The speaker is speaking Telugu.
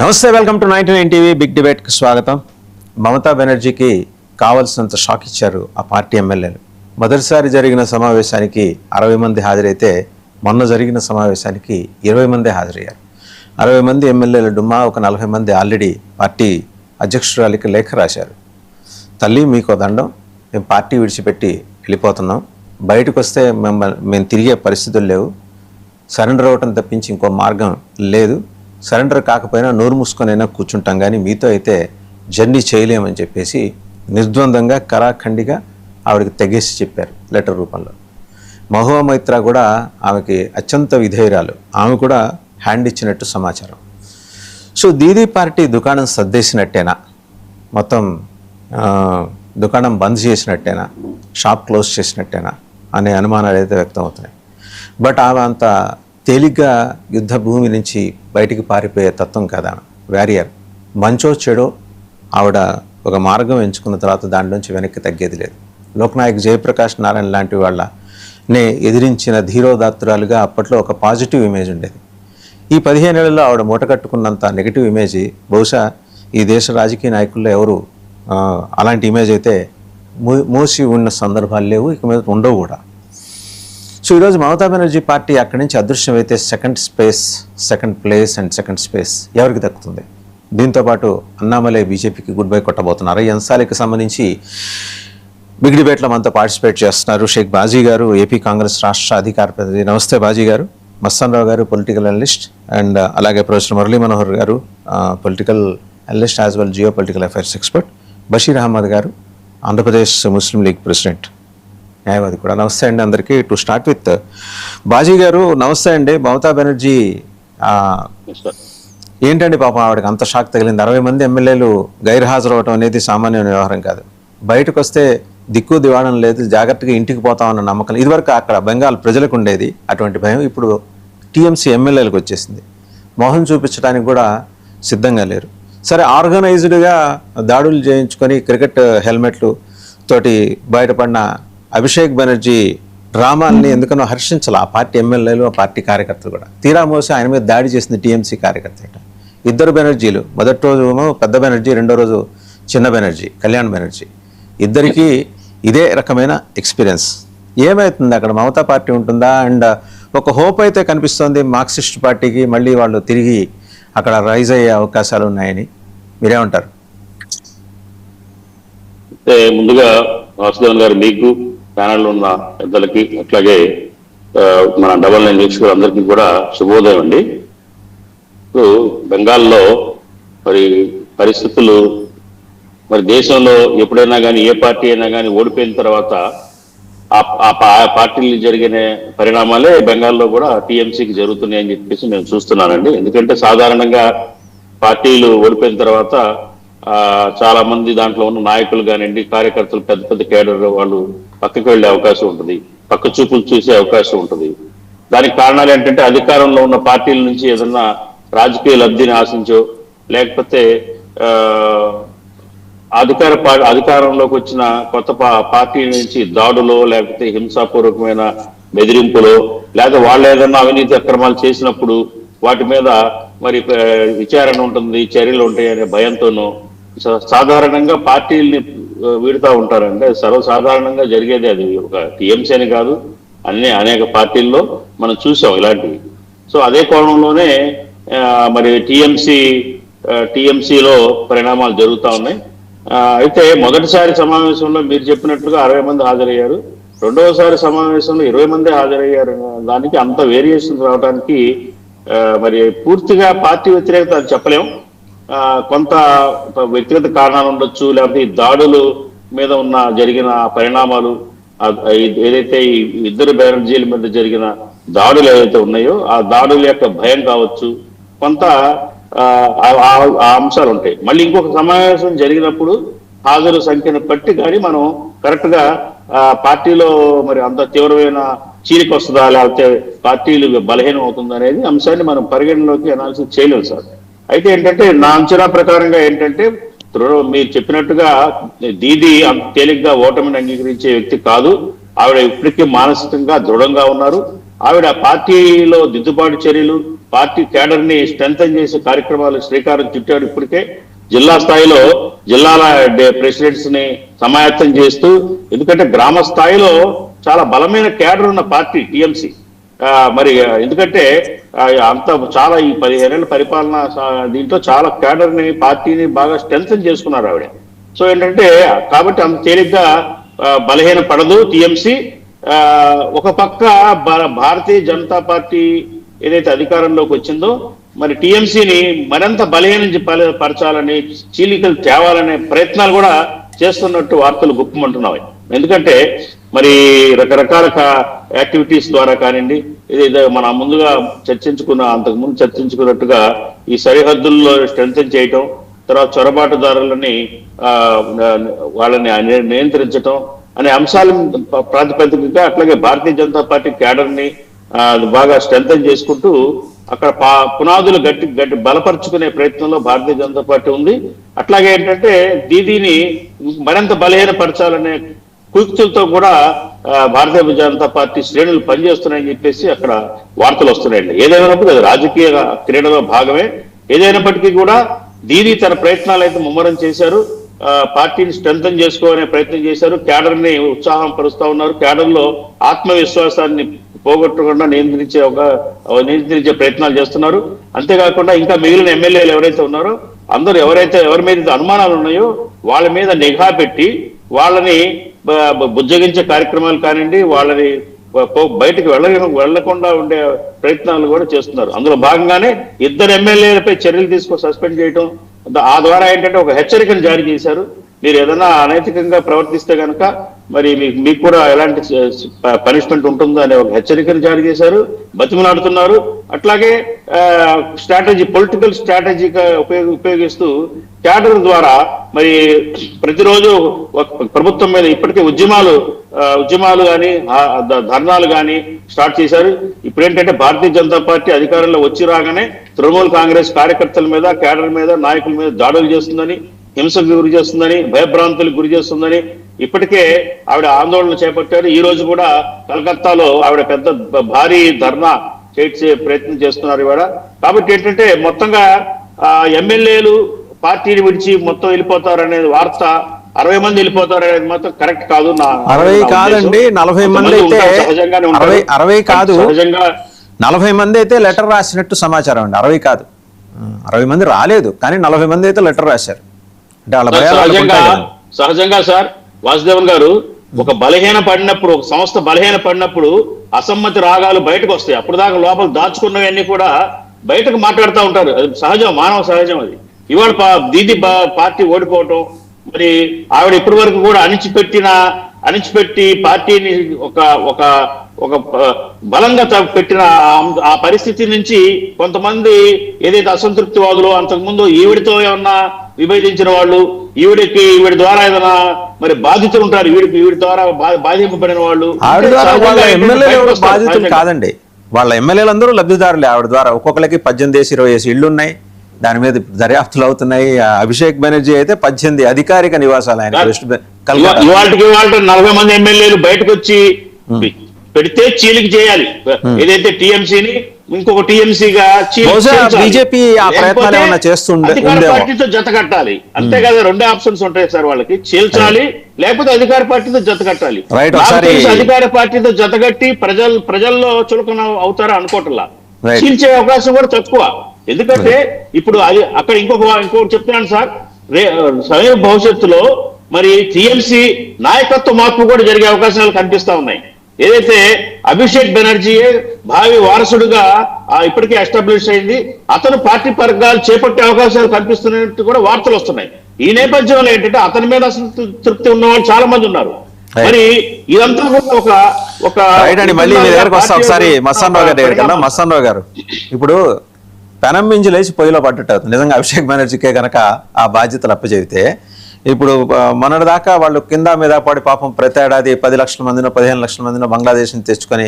నమస్తే, వెల్కమ్ టు 99 టీవీ బిగ్ డిబేట్కి స్వాగతం. మమతా బెనర్జీకి కావాల్సినంత షాక్ ఇచ్చారు ఆ పార్టీ ఎమ్మెల్యేలు. మొదటిసారి జరిగిన సమావేశానికి 60 మంది హాజరైతే మొన్న జరిగిన సమావేశానికి 20 మంది హాజరయ్యారు. 60 మంది ఎమ్మెల్యేల డుమ్మా ఒక 40 మంది ఆల్రెడీ పార్టీ అధ్యక్షురాలికి లేఖ రాశారు. తల్లి, మీకు దండం, మేము పార్టీ విడిచిపెట్టి వెళ్ళిపోతున్నాం, బయటకు వస్తే మేము తిరిగే పరిస్థితులు లేవు, సరెండర్ అవ్వటం తప్పించి ఇంకో మార్గం లేదు, సరెండర్ కాకపోయినా నోరు మూసుకొనైనా కూర్చుంటాం, కానీ మీతో అయితే జర్నీ చేయలేమని చెప్పేసి నిర్ద్వందంగా కరాఖండిగా ఆవిడకి తెగేసి చెప్పారు లెటర్ రూపంలో. మహువా మైత్రా కూడా ఆమెకి అత్యంత విధేయురాలు, ఆమె కూడా హ్యాండ్ ఇచ్చినట్టు సమాచారం. సో దీదీ పార్టీ దుకాణం సర్దేసినట్టేనా, మొత్తం దుకాణం బంద్ చేసినట్టేనా, షాప్ క్లోజ్ చేసినట్టేనా అనే అనుమానాలు అయితే వ్యక్తం అవుతున్నాయి. బట్ ఆమె అంత తేలిగ్గా యుద్ధ భూమి నుంచి బయటికి పారిపోయే తత్వం కదా. వారియర్, మంచో చెడో ఆవిడ ఒక మార్గం ఎంచుకున్న తర్వాత దాని నుంచి వెనక్కి తగ్గేది లేదు. లోక్నాయక్ జయప్రకాష్ నారాయణ లాంటి వాళ్ళనే ఎదిరించిన ధీరోదాత్తురాలుగా అప్పట్లో ఒక పాజిటివ్ ఇమేజ్ ఉండేది. ఈ 15 ఏళ్లలో ఆవిడ మూటకట్టుకున్నంత నెగిటివ్ ఇమేజ్ బహుశా ఈ దేశ రాజకీయ నాయకుల్లో ఎవరు అలాంటి ఇమేజ్ అయితే మోసి ఉన్న సందర్భాలు లేవు, ఇక మీద ఉండవు కూడా. సో ఈరోజు మమతా బెనర్జీ పార్టీ అక్కడి నుంచి అదృశ్యమైతే second place and second space ఎవరికి దక్కుతుంది? దీంతోపాటు అన్నామలై బీజేపీకి గుడ్ బై కొట్టబోతున్నారు. ఈ అంశాలకు సంబంధించి బిగ్ డిబేట్లో మనతో పార్టిసిపేట్ చేస్తున్నారు షేక్ బాజీ గారు, ఏపీ కాంగ్రెస్ రాష్ట్ర అధికార ప్రతినిధి. నమస్తే బాజీ గారు. మస్తాన్ రావు గారు, పొలిటికల్ అనలిస్ట్, అండ్ అలాగే ప్రొఫెసర్ మురళీ మనోహర్ గారు, political analyst as well geo political affairs expert. Basheer Ahmed గారు, ఆంధ్రప్రదేశ్ ముస్లిం లీగ్ ప్రెసిడెంట్, న్యాయవాది కూడా. నమస్తే అండి అందరికీ. టు స్టార్ట్ విత్ బాజీ గారు, నమస్తే అండి. మమతా బెనర్జీ ఏంటండి పాపం ఆవిడకి అంత షాక్ తగిలింది? 60 మంది ఎమ్మెల్యేలు గైర్హాజరు అవడం అనేది సామాన్యమైన వ్యవహారం కాదు. బయటకు వస్తే దిక్కు దివాణం లేదు, జాగ్రత్తగా ఇంటికి పోతామన్న నమ్మకం ఇదివరకు అక్కడ బెంగాల్ ప్రజలకు ఉండేది. అటువంటి భయం ఇప్పుడు టీఎంసీ ఎమ్మెల్యేలకు వచ్చేసింది. మోహన్ చూపించడానికి కూడా సిద్ధంగా లేరు. సరే, ఆర్గనైజ్డ్గా దాడులు చేయించుకొని క్రికెట్ హెల్మెట్లు తోటి బయటపడిన అభిషేక్ బెనర్జీ డ్రామాల్ని ఎందుకనో హర్షించాలి ఆ పార్టీ ఎమ్మెల్యేలు, ఆ పార్టీ కార్యకర్తలు కూడా. తీరా మోసి ఆయన మీద దాడి చేసింది టీఎంసీ కార్యకర్త. ఇద్దరు బెనర్జీలు, మొదటి రోజు ఏమో పెద్ద బెనర్జీ, రెండో రోజు చిన్న బెనర్జీ, కళ్యాణ్ బెనర్జీ, ఇద్దరికీ ఇదే రకమైన ఎక్స్పీరియన్స్. ఏమవుతుంది అక్కడ? మమతా పార్టీ ఉంటుందా? అండ్ ఒక హోప్ అయితే కనిపిస్తోంది మార్క్సిస్ట్ పార్టీకి, మళ్ళీ వాళ్ళు తిరిగి అక్కడ రైజ్ అయ్యే అవకాశాలు ఉన్నాయని. మీరేమంటారు? ముందుగా వాసుదేవన్ గారు, మీకు ప్యానల్ ఉన్న పెద్దలకి, అట్లాగే మన 99 వీక్షకులు అందరికీ కూడా శుభోదయం అండి. ఇప్పుడు బెంగాల్లో మరి పరిస్థితులు, మరి దేశంలో ఎప్పుడైనా కానీ ఏ పార్టీ అయినా కానీ ఓడిపోయిన తర్వాత ఆ పార్టీలు జరిగిన పరిణామాలే బెంగాల్లో కూడా టీఎంసీకి జరుగుతున్నాయని చెప్పేసి నేను చూస్తున్నానండి. ఎందుకంటే సాధారణంగా పార్టీలు ఓడిపోయిన తర్వాత చాలా మంది దాంట్లో ఉన్న నాయకులు కానివ్వండి, కార్యకర్తలు, పెద్ద పెద్ద కేడర్ వాళ్ళు పక్కకి వెళ్లే అవకాశం ఉంటుంది, పక్క చూపులు చూసే అవకాశం ఉంటుంది. దానికి కారణాలు ఏంటంటే అధికారంలో ఉన్న పార్టీల నుంచి ఏదన్నా రాజకీయ లబ్ధిని ఆశించో, లేకపోతే అధికారంలోకి వచ్చిన కొత్త పార్టీ నుంచి దాడులో, లేకపోతే హింసాపూర్వకమైన బెదిరింపులో, లేకపోతే వాళ్ళు ఏదన్నా అవినీతి అక్రమాలు చేసినప్పుడు వాటి మీద మరి విచారణ ఉంటుంది, చర్యలు ఉంటాయి అనే భయంతోనూ సాధారణంగా పార్టీల్ని వీడుతూ ఉంటారంటే సర్వసాధారణంగా జరిగేది. అది ఒక టీఎంసీ అని కాదు, అనేక పార్టీల్లో మనం చూసాం ఇలాంటివి. సో అదే కోణంలోనే మరి టీఎంసీలో పరిణామాలు జరుగుతూ ఉన్నాయి. అయితే మొదటిసారి సమావేశంలో మీరు చెప్పినట్లుగా 60 మంది హాజరయ్యారు, రెండవసారి సమావేశంలో 20 మంది హాజరయ్యారు. దానికి అంత వేరియేషన్ రావడానికి మరి పూర్తిగా పార్టీ వ్యతిరేకత అని చెప్పలేం. కొంత వ్యక్తిగత కారణాలు ఉండొచ్చు, లేకపోతే ఈ దాడులు మీద జరిగిన పరిణామాలు, ఏదైతే ఈ ఇద్దరు బెనర్జీల మీద జరిగిన దాడులు ఏదైతే ఉన్నాయో ఆ దాడుల యొక్క భయం కావచ్చు, కొంత ఆ అంశాలు ఉంటాయి. మళ్ళీ ఇంకొక సమావేశం జరిగినప్పుడు హాజరు సంఖ్యను బట్టి కానీ మనం కరెక్ట్ గా పార్టీలో మరి అంత తీవ్రమైన చీలిక వస్తుందా, లేకపోతే పార్టీలు బలహీనం అవుతుందా అనేది అంశాన్ని మనం పరిగణలోకి అనాలిసిస్ చేయలేము సార్. అయితే ఏంటంటే నా అంచనా ప్రకారంగా ఏంటంటే మీరు చెప్పినట్టుగా దీదీ అంత తేలిగ్గా ఓటమిని అంగీకరించే వ్యక్తి కాదు. ఆవిడ ఇప్పటికీ మానసికంగా దృఢంగా ఉన్నారు. ఆవిడ పార్టీలో దిద్దుబాటు చర్యలు, పార్టీ క్యాడర్ ని స్ట్రెంథన్ చేసే కార్యక్రమాలు శ్రీకారం చుట్టాడు. ఇప్పటికే జిల్లా స్థాయిలో జిల్లాల ప్రెసిడెంట్స్ ని సమాయత్తం చేస్తూ, ఎందుకంటే గ్రామ స్థాయిలో చాలా బలమైన క్యాడర్ ఉన్న పార్టీ టీఎంసీ. మరి ఎందుకంటే అంత చాలా ఈ 15 ఏళ్ల పరిపాలన దీంట్లో చాలా క్యాడర్ ని పార్టీని బాగా స్ట్రెంథన్ చేసుకున్నారు ఆవిడ. సో ఏంటంటే కాబట్టి అంత తేలిగ్గా బలహీన పడదు టీఎంసీ. ఒక పక్క భారతీయ జనతా పార్టీ ఏదైతే అధికారంలోకి వచ్చిందో మరి టీఎంసీని మరింత పరచాలని, చీలికలు తేవాలనే ప్రయత్నాలు కూడా చేస్తున్నట్టు వార్తలు గుప్పమంటున్నాయి. ఎందుకంటే మరి రకరకాల యాక్టివిటీస్ ద్వారా కానివ్వండి, ఏదైతే మన ముందుగా అంతకుముందు చర్చించుకున్నట్టుగా ఈ సరిహద్దుల్లో స్ట్రెంథన్ చేయటం, తర్వాత చొరబాటుదారులని వాళ్ళని నియంత్రించటం అనే అంశాల ప్రాతిపదికగా, అట్లాగే భారతీయ జనతా పార్టీ క్యాడర్ ని బాగా స్ట్రెంథన్ చేసుకుంటూ అక్కడ పునాదులు గట్టి బలపరుచుకునే ప్రయత్నంలో భారతీయ జనతా పార్టీ ఉంది. అట్లాగే ఏంటంటే దీదీని మరింత బలహీనపరచాలనే కుయుక్తులతో కూడా భారతీయ జనతా పార్టీ శ్రేణులు పనిచేస్తున్నాయని చెప్పేసి అక్కడ వార్తలు వస్తున్నాయండి. ఏదైనప్పుడు అది రాజకీయ క్రీడలో భాగమే. ఏదైనప్పటికీ కూడా దీదీ తన ప్రయత్నాలు అయితే ముమ్మరం చేశారు. పార్టీని స్ట్రెంథన్ చేసుకోవాలనే ప్రయత్నం చేశారు. క్యాడర్ ని ఉత్సాహం పరుస్తా ఉన్నారు. క్యాడర్ లో ఆత్మవిశ్వాసాన్ని పోగొట్టకుండా నియంత్రించే ప్రయత్నాలు చేస్తున్నారు. అంతేకాకుండా ఇంకా మిగిలిన ఎమ్మెల్యేలు ఎవరైతే ఉన్నారో అందరూ ఎవరి మీద అనుమానాలు ఉన్నాయో వాళ్ళ మీద నిఘా పెట్టి వాళ్ళని బుజ్జగించే కార్యక్రమాలు కానివ్వండి, వాళ్ళని బయటకు వెళ్లకుండా ఉండే ప్రయత్నాలు కూడా చేస్తున్నారు. అందులో భాగంగానే 2 ఎమ్మెల్యేలపై చర్యలు సస్పెండ్ చేయడం, ఆ ద్వారా ఏంటంటే ఒక హెచ్చరికను జారీ చేశారు. మీరు ఏదైనా అనైతికంగా ప్రవర్తిస్తే కనుక మరి మీకు కూడా ఎలాంటి పనిష్మెంట్ ఉంటుందో అనే ఒక హెచ్చరికను జారీ చేశారు, బతిమలాడుతున్నారు. అట్లాగే పొలిటికల్ స్ట్రాటజీగా ఉపయోగిస్తూ క్యాడర్ ద్వారా మరి ప్రతిరోజు ప్రభుత్వం మీద ఇప్పటికే ఉద్యమాలు కానీ ధర్నాలు కానీ స్టార్ట్ చేశారు. ఇప్పుడు ఏంటంటే భారతీయ జనతా పార్టీ అధికారంలో వచ్చి రాగానే తృణమూల్ కాంగ్రెస్ కార్యకర్తల మీద, క్యాడర్ మీద, నాయకుల మీద దాడులు చేస్తుందని, హింసకు గురి చేస్తుందని, భయభ్రాంతులకు గురి చేస్తుందని ఇప్పటికే ఆవిడ ఆందోళన చేపట్టారు. ఈ రోజు కూడా కలకత్తాలో ఆవిడ భారీ ధర్నా చేసే ప్రయత్నం చేస్తున్నారు ఇవాళ. కాబట్టి ఏంటంటే మొత్తంగా ఎమ్మెల్యేలు పార్టీని విడిచి మొత్తం వెళ్ళిపోతారనేది వార్త, 60 మంది వెళ్ళిపోతారనేది మాత్రం కరెక్ట్ కాదు. 60 కాదండి, 40 మంది అయితే, 60 కాదు, సహజంగా 40 మంది అయితే లెటర్ రాసినట్టు సమాచారం అండి. 60 కాదు, 60 మంది రాలేదు, కానీ 40 మంది అయితే లెటర్ రాశారు. సహజంగా సార్ వాసుదేవన్ గారు, ఒక సంస్థ బలహీన పడినప్పుడు అసమ్మతి రాగాలు బయటకు వస్తాయి. అప్పుడు దాకా లోపల దాచుకున్నవన్నీ కూడా బయటకు మాట్లాడుతూ ఉంటారు. అది సహజం, మానవ సహజం అది. ఇవాళ దీది పార్టీ ఓడిపోవటం, మరి ఆవిడ ఇప్పటి వరకు కూడా అణిచిపెట్టి పార్టీని ఒక బలంగా పెట్టిన ఆ పరిస్థితి నుంచి కొంతమంది ఏదైతే అసంతృప్తివాదులు, అంతకుముందు ఈవిడితో ఏమన్నా విభేదించిన వాళ్ళు, ఈవిడి ద్వారా ఏదైనా మరి బాధితులు ఉంటారు, ఈవిడి ద్వారా బాధింపబడిన వాళ్ళు, బాధితులు కాదండి, వాళ్ళ ఎమ్మెల్యేలందరూ లబ్ధిదారులే. ఆవిడ ద్వారా ఒక్కొక్కరికి 18-20 ఇళ్లు ఉన్నాయి, దాని మీద దర్యాప్తులు అవుతున్నాయి. అభిషేక్ బెనర్జీ అయితే 18 అధికారిక నివాసాలు ఆయన. ఇవాళకి 40 మంది ఎమ్మెల్యేలు బయటకు వచ్చి పెడితే చీలిక చేయాలి. ఏదైతే టీఎంసీని ఇంకొక టీఎంసీగా బీజేపీ పార్టీతో జత కట్టాలి. అంతే కదా, 2 ఆప్షన్స్ ఉంటాయి సార్ వాళ్ళకి, చీల్చాలి లేకపోతే అధికార పార్టీతో జత కట్టాలి. అధికార పార్టీతో జతగట్టి ప్రజల్లో చులకన అవుతారా అనుకోవట్లా, చీల్చే అవకాశం కూడా తక్కువ. ఎందుకంటే ఇప్పుడు అది అక్కడ ఇంకొకటి చెప్తున్నాను సార్, సమీప భవిష్యత్తులో మరి టీఎంసీ నాయకత్వ మార్పు కూడా జరిగే అవకాశాలు కనిపిస్తా ఉన్నాయి. ఏదైతే అభిషేక్ బెనర్జీ భావి వారసుడుగా ఇప్పటికే ఎస్టాబ్లిష్ అయింది, అతను పార్టీ వర్గాలు చేపట్టే అవకాశాలు కనిపిస్తున్నట్టు కూడా వార్తలు వస్తున్నాయి. ఈ నేపథ్యంలో ఏంటంటే అతని మీద అసంతృప్తి ఉన్న వాళ్ళు చాలా మంది ఉన్నారు. మరి ఇదంతా కూడా ఒక మళ్ళీ మీ దగ్గరకు వస్తా ఒకసారి మస్తాన్రావు గారి దగ్గరికి వెళ్దాం. మస్తాన్రావు గారు, ఇప్పుడు పెనం మించి లేచి పొయ్యిలో పట్టట్టు అవుతుంది. నిజంగా అభిషేక్ బెనర్జీకే కనుక ఆ బాధ్యతలు అప్పచెబితే, ఇప్పుడు మొన్నటి దాకా వాళ్ళు కింద మీద పడి పాపం ప్రతి ఏడాది 10 లక్షల మందినో 15 లక్షల మందినో బంగ్లాదేశ్ ని తెచ్చుకొని